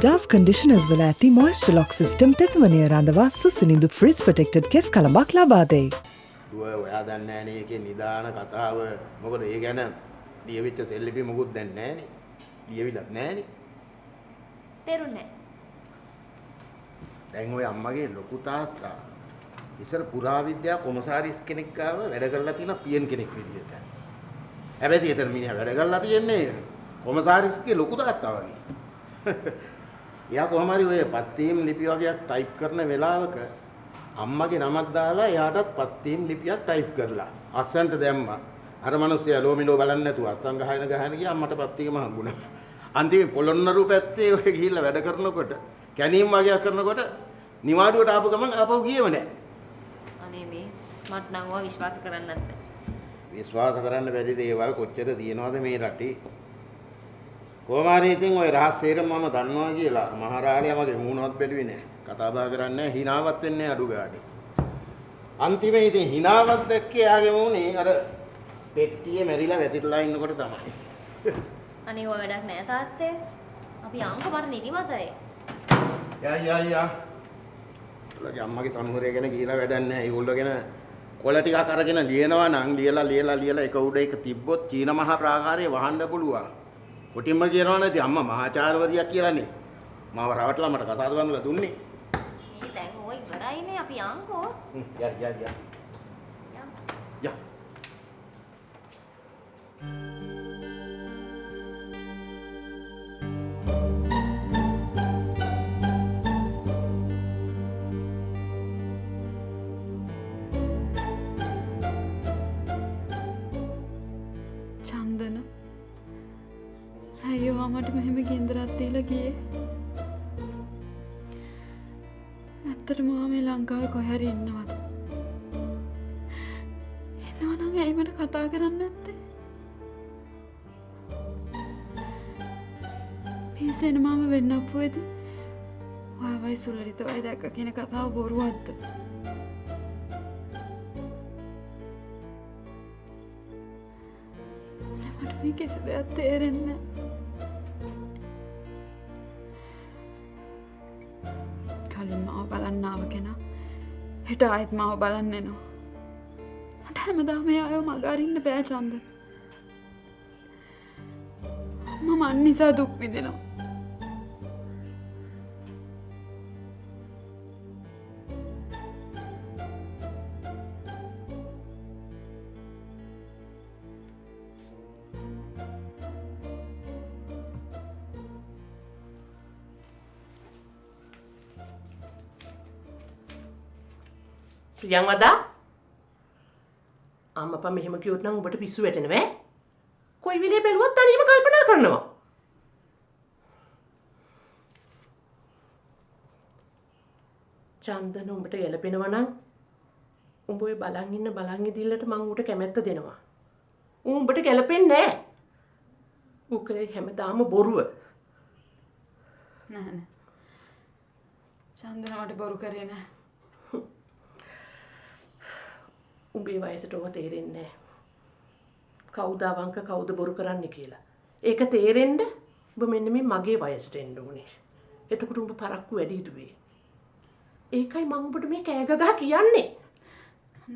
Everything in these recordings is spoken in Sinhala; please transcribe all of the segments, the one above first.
Dove conditioners වල ඇති moisture lock system තෙතමනය රඳවා සුසිනිඳු freeze protected කෙස් කලඹක් ලබා දෙයි. දුව ඔයා දන්නේ නැහනේ ඒකේ නිදාන කතාව. මොකද ඒ ගැන ලියවිච්ච සෙල්ලිපි මොකුත් දැන් නැහනේ. ලියවිලත් නැහනේ. තේරුන්නේ දැන් ඔය අම්මගේ ලොකු තාත්තා ඉස්සර පුරාවිද්‍යා කොමසාරිස් කෙනෙක් ගාව වැඩ කරලා තියෙන පියන් කෙනෙක් විදියට. හැබැයි ඒතර මිනිහා වැඩ කරලා තියෙන්නේ කොමසාරිස්ගේ ලොකු තාත්තා වගේ. එයා කොහොම හරි ඔය පත්තිම් ලිපි වගේක් ටයිප් කරන වෙලාවක අම්මගේ නමක් දාලා එයාටත් පත්තිම් ලිපියක් ටයිප් කරලා අස්සන්ට දැම්මා. අර මිනිස්සයා ලෝමිලෝ බලන්නේ නැතුව අස්සන් ගහන ගියා අම්මට පත්තිකම හම්බුණා. අන්තිමේ පොළොන්නරු පැත්තේ ඔය ගිහිල්ලා වැඩ කරනකොට කැණීම් වගේක් කරනකොට නිවාඩුවට ආපු ගමන් ආපහු ගියේම නැහැ. අනේ මේ මට නම් ඔය විශ්වාස කරන්න නැත්නම්. විශ්වාස කරන්න බැරි දේවල් කොච්චර තියෙනවද මේ රටේ? කොහොමාරි ඉතින් ওই රහස් සේරම මම දන්නවා කියලා මහරාණියා මගේ මූණවත් බැලුවේ නැහැ. කතා බහ කරන්නේ නැහැ, හිනාවත් වෙන්නේ නැහැ අඩු ගානේ. අන්තිමේ ඉතින් හිනාවත් දැක්කේ යාගේ මූණේ අර පෙට්ටියේ මැරිලා වැතිරලා ඉන්නකොට තමයි. අනේ ඔය වැඩක් නෑ තාත්තේ. අපි අංක මට නිදිමතයි. යා. ඔයාගේ අම්මගේ සමුහරය ගැන කියලා වැඩක් නැහැ. ඒගොල්ලෝ ගැන කොළ ටිකක් අරගෙන ලියනවා නම් ලියලා එක උඩ එක තිබ්බොත් චීන මහා ප්‍රාකාරයේ වහන්න පුළුවන්. කොටින්ම කියනවා නැති අම්මා මහාචාර්යවරියක් කියලානේ. මාව රවටලා මට කසාද බඳලා දුන්නේ. මේ දැන් ඔය ඉවරයිනේ අපි අංකෝ. යා. අයියෝ මට මෙහෙම ගින්දරක් දීලා ගියේ. ඇත්තටම මම මේ ලංකාවේ කොහේ හරි ඉන්නවද? එන්නවනම් ඇයි මට කතා කරන්නේ නැත්තේ? මේ සෙනමම වෙන්න අපුවේද? ඔයවයි සුලරිත ඔය දැක්ක කියන කතාව බොරුවක්ද? මට මේ කිසි දෙයක් තේරෙන්නේ නැහැ. කලින් මාව බලන්න ආව කෙනා හෙට ආයෙත් මාව බලන්න එනවා. මට හැමදාම එයාව මග අරින්න බෑ චන්ද. මම අනිසා දුක් විඳිනවා. ප්‍රියංවදා අම්මපා මෙහෙම කිව්වොත් නම් ඔබට පිස්සු වැටෙනවා ඈ. කොයි වෙලේ බැලුවත් තනියම කල්පනා කරනවා. චන්දන උඹට ගැලපෙනවා නම් උඹ ඔය බලන් ඉදිල්ලට මං ඌට කැමැත්ත දෙනවා. ඌ උඹට ගැලපෙන්නේ නැහැ. ඌ කලේ හැමදාම බොරුව. නෑ. චන්දන මට බොරු කරේ නෑ. උඹේ වයසට ඔබ තේරෙන්නේ නැහැ. කවුද අවංක කවුද බොරු කරන්නේ කියලා. ඒක තේරෙන්න ඔබ මෙන්න මේ මගේ වයසට එන්න ඕනේ. එතකොට උඹ පරක්කු වැඩි හිටුවේ. ඒකයි මම ඔබට මේ කෑ ගගා කියන්නේ.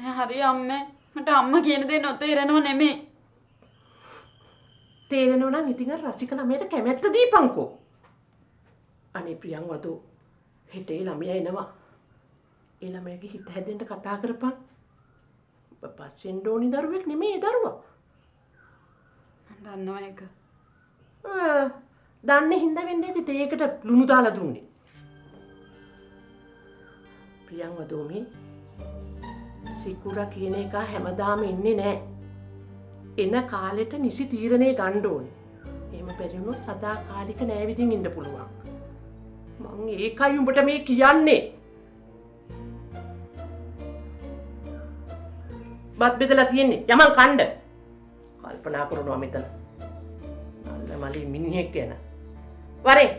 නෑ හරි අම්මේ. මට අම්මා කියන දේ නොතේරෙනව නෙමෙයි. තේරෙනව නම් ඉතින් අර රසික ළමයට කැමැත්ත දීපන්කෝ. අනේ ප්‍රියංවදෝ හෙටේ ළමයා එනවා. ඒ ළමයාගේ හිත හැදෙන්න කතා කරපන්. පස්සෙන් ඩෝනි දරුවෙක් නෙමෙයි දරුවා. දන්නවා ඒක. දන්නේ හින්දා වෙන්නේ ඇති තේකට ලුණු දාලා දුන්නේ. ප්‍රියංවදෝමි සිකුරා කියන එක හැමදාම ඉන්නේ නැහැ. එන කාලෙට නිසි තීරණේ ගන්න ඕනේ. එහෙම බැරි වුණොත් සදාකාලික නෑවිදින් ඉන්න පුළුවන්. මං ඒකයි උඹට මේ කියන්නේ. බත් බෙදලා තියෙන්නේ යමන් කණ්ඩ. කල්පනා කරනවා මෙතන. නල්ල මලි මිනිහෙක් ගැන. වරේ.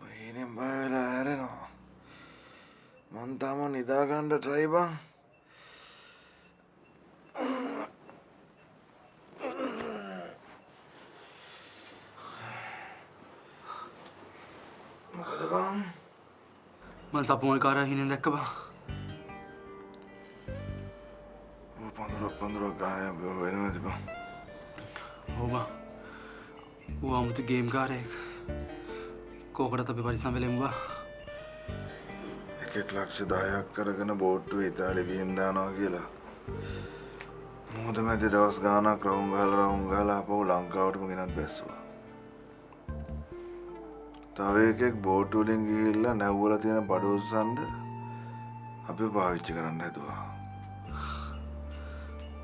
බයිනේ බයලා හැරෙනවා. මං තාම නිදා ගන්න try බං. මොකද බං? මං සපුමල් කාරයා හිනෙන් දැක්ක බං. පඳුරක් ගානේ වෙනවද බං? ඔව් බං. ඌ අමුතු ගේම් කාරයෙක්. කෝකටත් අපි පරිස්සම් වෙලෙමු බං. 1,10,000ක් කරගෙන බෝට්ටුවේ ඉතාලි ගිහින් දානවා කියලා. මොකද මැද දවස් ගානක් රවුම් ගහලා ආපහු ලංකාවටම ගෙනත් බැස්සුවා. තව එකෙක් බෝට්ටු වලින් ගිහිල්ලා නැව්වල තියෙන බඩ උස්සන්න අපි පාවිච්චි කරන්න හැදුවා.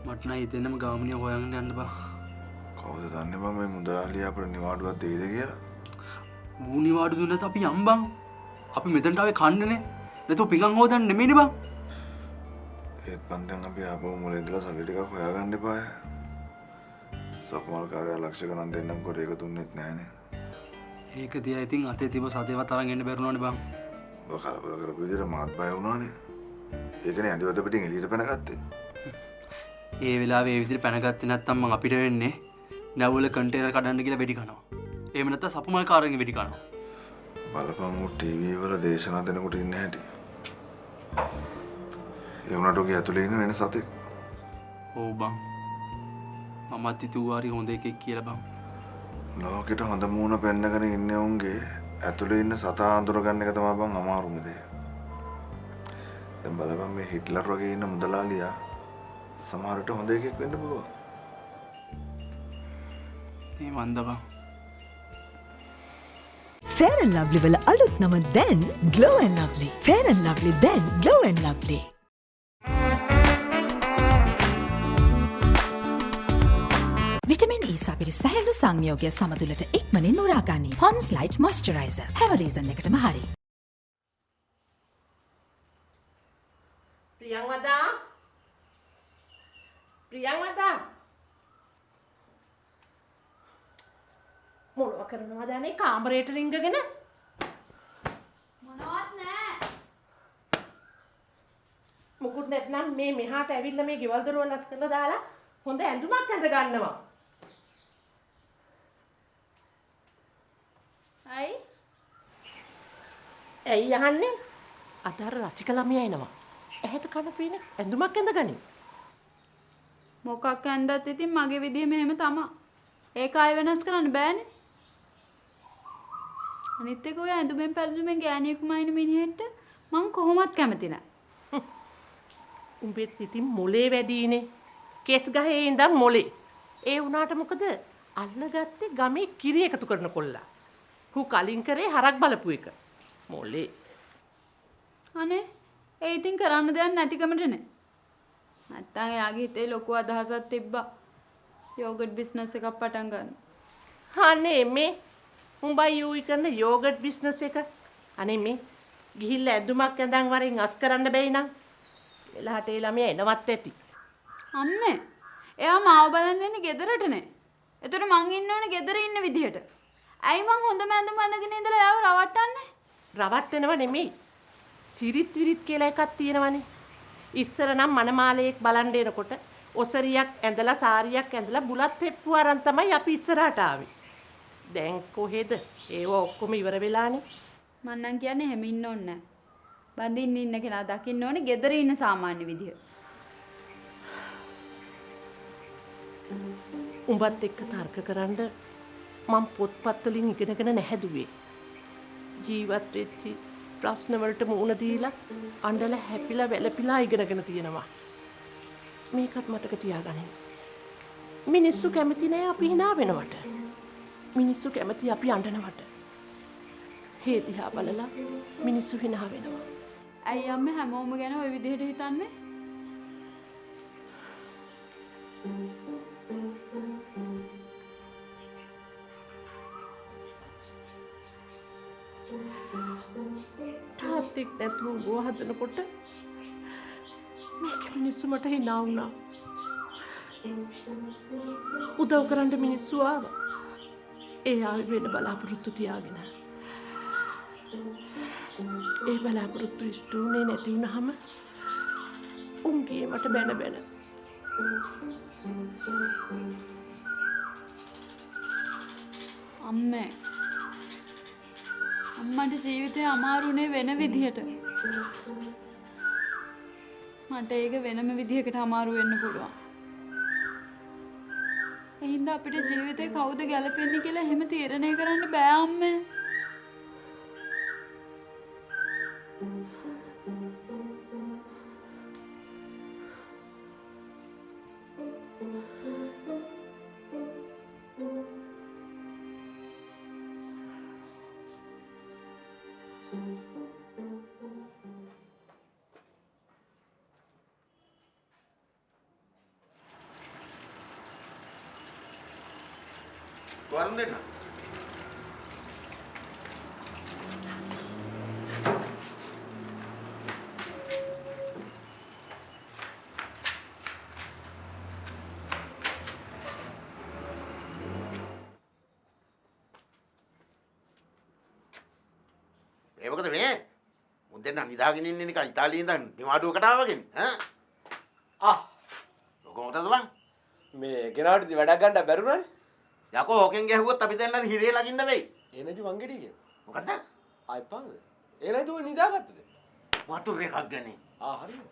මට නම් හිතෙන්නම ගාමිනිය හොයන්න යන්න බං. කවුද දන්නේ බං මේ මුදලාලිය අපිට නිවාඩුවක් දෙයිද කියලා? ඌ නිවාඩු දුන්නත් අපි යම් බං. අපි මෙතනට ආවේ කන්නනේ. නැතුව පිඟන් හොදන්න නෙමෙයිනේ බං. ඒත් බං දැන් අපි ආපහු මුලින් ඉඳලා සල්ලි ටිකක් හොයාගන්න එපාය. සප්මල් කාර්යය ලක්ෂ ගණන් දෙන්නම් කොට ඒක දුන්නෙත් නැහනේ. ඒක තියා ඉතින් අතේ තිබ්බ සතේවත් අරන් එන්න බැරුණානේ බං. ඔය කලබල කරපු විදිහට මාත් බය වුණානේ. ඒකනේ ඇඳිවත පිටින් එළියට පැනගත්තේ. ඒ වෙලාවේ ඒ විදිහට පැනගත්තේ නැත්තම් මං අපිට වෙන්නේ නැවුල කන්ටේනර් කඩන්න කියලා වෙඩි කනවා. එහෙම නැත්නම් සපුමල් කාරයෙන් වෙඩි කනවා. බලපන් ඌ ටීවී වල දේශනා දෙනකොට ඉන්න හැටි. ඒ උනට ඔගේ ඇතුලේ ඉන්න වෙන සතෙක්. ඔව් බං. මමත් හිතුවාරි හොඳ එකෙක් කියලා බං. ලෝකෙට හොඳ මූණ පෙන්නගෙන ඉන්නේ උන්ගේ ඇතුලේ ඉන්න සතා අඳුරගන්න එක තමයි බං අමාරුම දේ. දැන් බලපන් මේ හිට්ලර් වගේ ඉන්න මුදලාලියා සමහර විට හොඳ එකෙක් වෙන්න පුළුවන්. මේ මන්ද බං. Fair and Lovely වල අලුත් නම දැන් Glow and Lovely. Fair and Lovely දැන් Glow and Lovely. Vitamin E සපිරි සැහැල්ලු සංයෝගය සමතුලට ඉක්මනින් උරාගනී. Pond's Light Moisturizer. හැම රීසන් එකටම හරි. ප්‍රියංවදා මොනවා කරනවද අනේ කාමරේට රිංගගෙන? මොනවත් නෑ. මුකුත් නැත්නම් මේ මෙහාට ඇවිල්ලා මේ ගෙවල් දොරවල් අත් කරලා දාලා හොඳ ඇඳුමක් ඇඳ ගන්නවා. ඇයි අහන්නේ? අතර රසික ළමයා එනවා. ඇහැට කන පේන ඇඳුමක් ඇඳගනි. මොකක් ඇන්දත් ඉතින් මගේ විදිය මෙහෙම තමයි. ඒක ආයෙ වෙනස් කරන්න බෑනේ. අනිත් එක ඔය ඇඳුමෙන් පැළඳුමෙන් ගෑණියෙක් මයින් මිනිහෙට මං කොහොමත් කැමති නෑ. උඹෙත් ඉතින් මොලේ වැඩිනේ. කෙස් ගහේ ඉඳන් මොලේ. ඒ වුණාට මොකද අල්ලගත්තේ ගමේ කිරි එකතු කරන කොල්ලා. හු කලින් කරේ හරක් බලපු එක. මොලේ. අනේ ඒ ඉතින් කරන්න දෙයක් නැතිකමටනේ. නැත්තම් එයාගේ හිතේ ලොකු අදහසක් තිබ්බා. යෝගට් බිස්නස් එකක් පටන් ගන්න. අනේ මේ උඹයි යූයි කරන යෝගට් බිස්නස් එක. අනේ මේ ගිහිල්ලා ඇඳුමක් ඇඳන් වරින් අස් කරන්න බැයි නම් එලහට ඒ ළමයා එනවත් ඇති. අම්මේ එයා මාව බලන්න එන්නේ ගෙදරටනේ. එතකොට මං ඉන්න ඕනේ ගෙදර ඉන්න විදිහට. ඇයි මං හොඳම ඇඳුම අඳගෙන ඉඳලා එයාව රවට්ටන්නේ? රවට්ටනව නෙමෙයි. සිරිත් විරිත් කියලා එකක් තියෙනවනේ. ඉස්සර නම් මනමාලයෙක් බලන් එනකොට ඔසරියක් ඇඳලා සාරියක් ඇඳලා බුලත් හෙප්පු අරන් තමයි අපි ඉස්සරහට ආවේ. දැන් කොහෙද? ඒව ඔක්කොම ඉවර වෙලානේ. මං නම් කියන්නේ හැම ඉන්න ඕනේ නැහැ. බඳින්න ඉන්න කෙනා දකින්න ඕනේ ගෙදර ඉන්න සාමාන්‍ය විදිහ. උඹත් එක්ක තර්ක කරන්න මම පොත්පත් වලින් ඉගෙනගෙන නැහැදුවේ. ජීවත් වෙච්ච ප්‍රශ්න වලට මුහුණ දීලා අඬලා හැපිලා වැළපිලා ඉගෙනගෙන තියෙනවා. මේකත් මතක තියාගන්න. මිනිස්සු කැමති නෑ අපි hina වෙනවට. මිනිස්සු කැමති අපි අඬනවට. හේ දිහා බලලා මිනිස්සු hina වෙනවා. ඇයි අම්මේ හැමෝම ගැන ওই විදිහට හිතන්නේ? තාත්තෙක් නැතුව උඹව හදනකොට මේක මිනිස්සු මට hina වුණා. උදව් කරන්න මිනිස්සු ආවා. ඒ ආවේ වෙන බලාපොරොත්තු තියාගෙන. ඒ බලාපොරොත්තු ඉෂ්ට වුණේ නැති වුණාම උන්ගේ මට බැන බැන. අම්මේ අම්මට ජීවිතේ අමාරුනේ වෙන විදිහට. මට ඒක වෙනම විදිහකට අමාරු වෙන්න පුළුවන්. එහෙනම් අපිට ජීවිතේ කවුද ගැලපෙන්නේ කියලා එහෙම තීරණය කරන්න බෑ අම්මේ. වරුන් දෙන්න. ඒ මොකද මේ? මුන් දෙන්න නිදාගෙන ඉන්නේ නිකන් ඉතාලියේ ඉඳන් නිවාඩුවකට ආවගෙන ඈ? කොහොමද බං? මේ ගෙනාවට වැඩක් ගන්න බැරුණානේ. යකෝ ඕකෙන් ගැහුවොත් අපි දෙන්නත් හිරේ ලගින්න වෙයි. ඒ නැති වංගෙඩි කිය. මොකද්ද? ආයිපාද. ඒ නැති ඔය නිදාගත්තද? වතුර එකක් ගන්නේ. හරිද.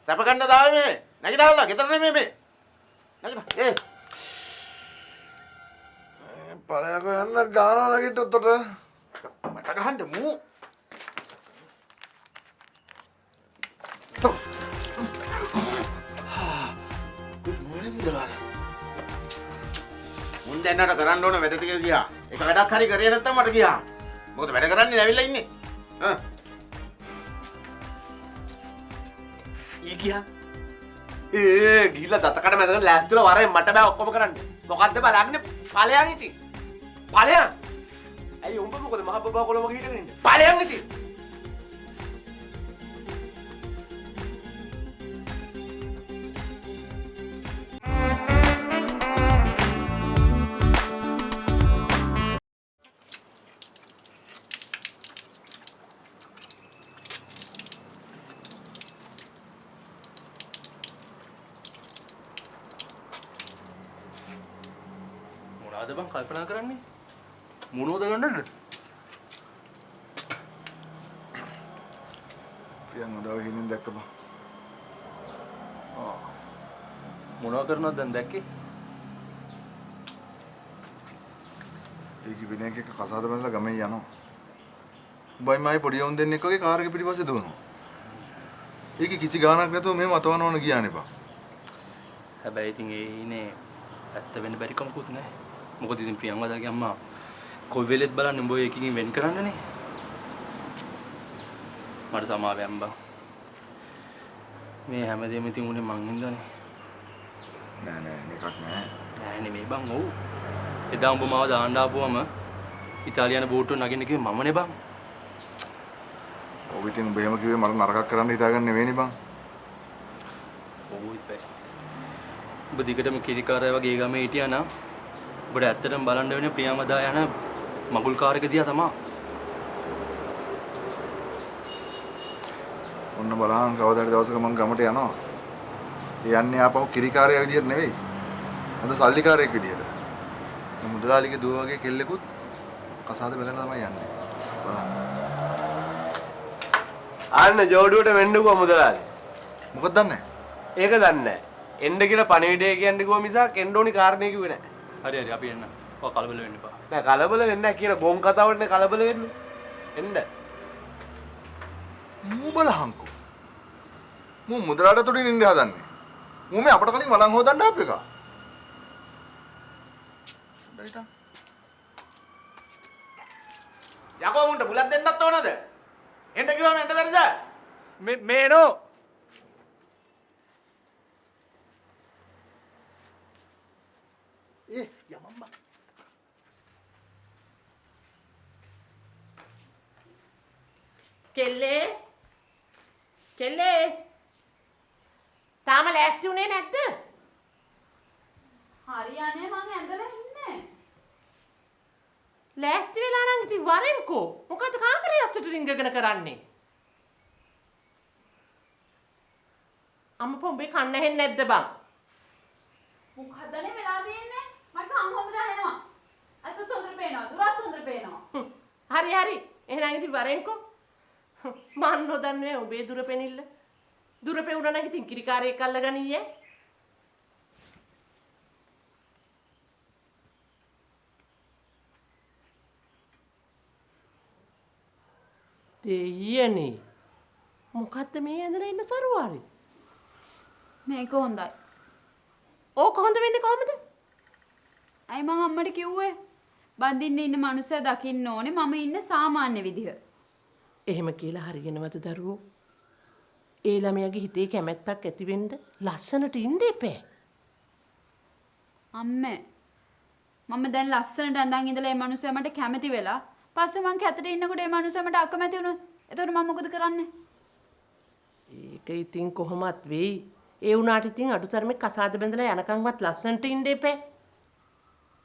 සැප ගන්න දාවේ මේ. නැගිටහල්ලා ගෙදර නෙමෙයි මේ. නැගිට. පලයකෝ යන්න ගානවා නැගිට්ටොත් මට ගහන්න මූ. මුන් දැන්නට කරන්න ඕන වැඩ ටික ගියා. එක වැඩක් හරි කරේ නැත්තම් මට ගියා. මොකද වැඩ කරන්නේ නැවිලා ඉන්නේ. ඊ ගියා. ගිහිල්ලා දතකට මැදගෙන ලෑස්තිලා වරෙන් මට බෑ ඔක්කොම කරන්න. මොකද්ද බලන්නේ? ඵලයන් ඉතින්. ඵලයන්. ඇයි උඹ මොකද මහ බබා කොළඹ ගිහින් ඉන්නේ? ඵලයන් ඉතින්. මොනවද බං කල්පනා කරන්නේ? මොනවද ගන්නද? පියන් උදව හිමින් දැක්කපන්. මොනව කරනවද දැන් දැක්කේ? ඒක විනයක එක කසාද බඳලා ගමේ යනවා. උඹයි මයි පොඩි යොන් දෙන්නෙක් වගේ කාර් එක පිටිපස්සේ දුවනවා. ඒක කිසි ගාණක් නැතුව මෙහෙම අතවනවන ගියානේ බං. හැබැයි ඉතින් ඒ ඉන්නේ ඇත්ත වෙන්න බැරි කමකුත් නැහැ. මොකද ඉතින් ප්‍රියංවදාගේ අම්මා කොයි වෙලෙත් බලන්නේ උඹ එකකින් වෙන් කරන්නනේ. මට සමාවෙන් බං. මේ හැමදේම ඉතින් උනේ මං හින්දානේ. නෑ එකක් නෑ. නෑ නෙමෙයි බං ඔව්. එදා උඹ මාව දාන්න ආපුවම ඉතාලියානු බෝට්ටුව නගින්න කිව්වේ මමනේ බං. ඔව් ඉතින් උඹ එහෙම කිව්වේ මට නරකක් කරන්න හිතාගන්න නෙවෙයිනේ බං. ඔව් ඉතින්. උඹ දිගටම කිරිකාරය වගේ ගමේ හිටියා නම් ඔබට ඇත්තටම බලන්න වෙන්නේ ප්‍රියමදා යන මගුල් කාර් එක දිහා තමයි. ඔන්න බලහන් කවදා හරි දවසක මම ගමට යනවා. ඒ යන්නේ ආපහු කිරිකාරයා විදියට නෙවෙයි. හොඳ සල්ලිකාරයෙක් විදියට. මේ මුදලාලිගේ දුව වගේ කෙල්ලෙකුත් කසාද බැලන තමයි යන්නේ. බලන්න. අන්න ජෝඩුවට වෙන්නකෝ මුදලාලි. මොකද දන්නේ? ඒක දන්නේ නැහැ. එන්න කියලා පණිවිඩය කියන්න කිව්වා මිසක් එන්න ඕනි කාරණේ කිව්වේ නැහැ. හරි අපි එන්න. ඔය කලබල වෙන්න එපා. නෑ කලබල වෙන්නේ නැහැ කියන ගොන් කතාවටනේ කලබල වෙන්නේ. එන්න. මූ බලහන්කෝ. මූ මුදලාට තුඩින් ඉන්න හදන්නේ. මූ මේ අපට කලින් වළං හොදන්න ආපු එක. බයිටා. යකෝ මුන්ට බුලත් දෙන්නත් ඕනද? එන්න කිව්වම එන්න බැරිද? මේනෝ කෙල්ලේ කෙල්ලේ තාම ලෑස්ති උනේ නැද්ද? හරියන්නේ මං ඇඳලා ඉන්නේ. ලෑස්ති වෙලා නම් ඉතින් වරෙන්කෝ. මොකද කාමරේ අස්සට රිංගගෙන කරන්නේ? අම්මා පොඹේ කන්න හෙන්නේ නැද්ද බං? මොකදනේ වෙලා තියෙන්නේ? මම කන් හොඳට ඇහෙනවා. අසුත් හොඳට පේනවා. දුරත් හොඳට පේනවා. හරි හරි. එහෙනම් ඉතින් වරෙන්කෝ. මන් නොදන්නේ ඔබේ දුර පෙනිල්ල. දුර පෙවුනා නම් ඉතින් කිරිකාරයෙක් අල්ලගනීයේ. දෙයියනේ. මොකද්ද මේ ඇඳලා ඉන්න සරුවාරේ? මේක හොඳයි. ඕක හොඳ වෙන්නේ කොහමද? අයි මං අම්මට කිව්වේ බඳින්න ඉන්න මනුස්සයා දකින්න ඕනේ මම ඉන්න සාමාන්‍ය විදිහ. එහෙම කියලා හරියනවද දරුවෝ? ඒ ළමයාගේ හිතේ කැමැත්තක් ඇති වෙන්න ලස්සනට ඉන්න එපා. අම්මේ මම දැන් ලස්සනට ඇඳන් ඉඳලා ඒ මනුස්සයා මට කැමති වෙලා පස්සේ මං කැතට ඉන්නකොට ඒ මනුස්සයා මට අකමැති වුණොත් එතකොට මම මොකද කරන්නේ? ඒක ඉතින් කොහොමත් වෙයි. ඒ වුණාට ඉතින් අඩුතරමේ කසාද බැඳලා යනකම්වත් ලස්සනට ඉන්න එපා.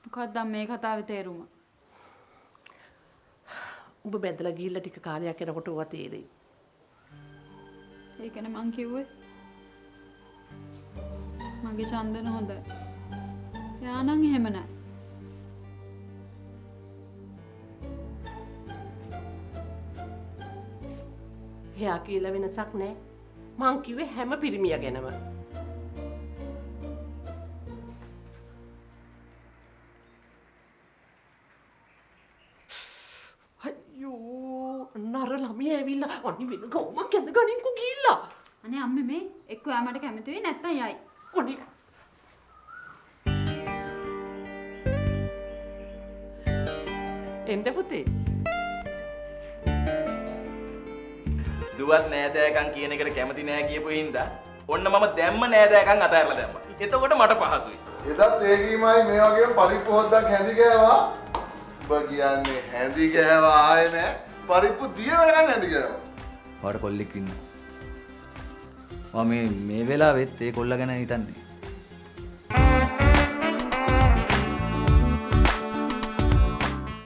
මොකක්ද මේ කතාවේ තේරුම? ඔබ බැඳලා ගිහිල්ලා ටික කාලයක් යනකොට ඔවා තේරෙයි. ඒකනේ මං කිව්වේ. මගේ චන්දන හොඳයි. එයා නම් එහෙම නැහැ. එයා කියලා වෙනසක් නැහැ. මං කිව්වේ හැම පිරිමියා ගැනම. නර ළමයා ඇවිල්ලා අනි වෙන ගොම්මක් ඇඳ ගනින්කෝ ගිහිල්ලා. අනේ අම්මේ මේ එක්ක එයා මට කැමති වෙයි නැත්නම් යයි. අනේ එන්න පුතේ. දුවත් නෑදෑකම් කියන එකට කැමති නෑ කියපු හින්දා ඔන්න මම දැම්ම නෑදෑකම් අතහැරලා දැම්මා. එතකොට මට පහසුයි. එදත් ඒකීමයි මේ වගේම පරිප්පු හොද්දක් හැඳි ගෑවා. ඔබ කියන්නේ හැඳි ගෑවා ආයේ නෑ. පරිප්පු දිය වෙනකන් හැඳි ගෑවා. ඔයාට කොල්ලෙක් ඉන්න. මම මේ වෙලාවෙත් ඒ කොල්ලා ගැන හිතන්නේ.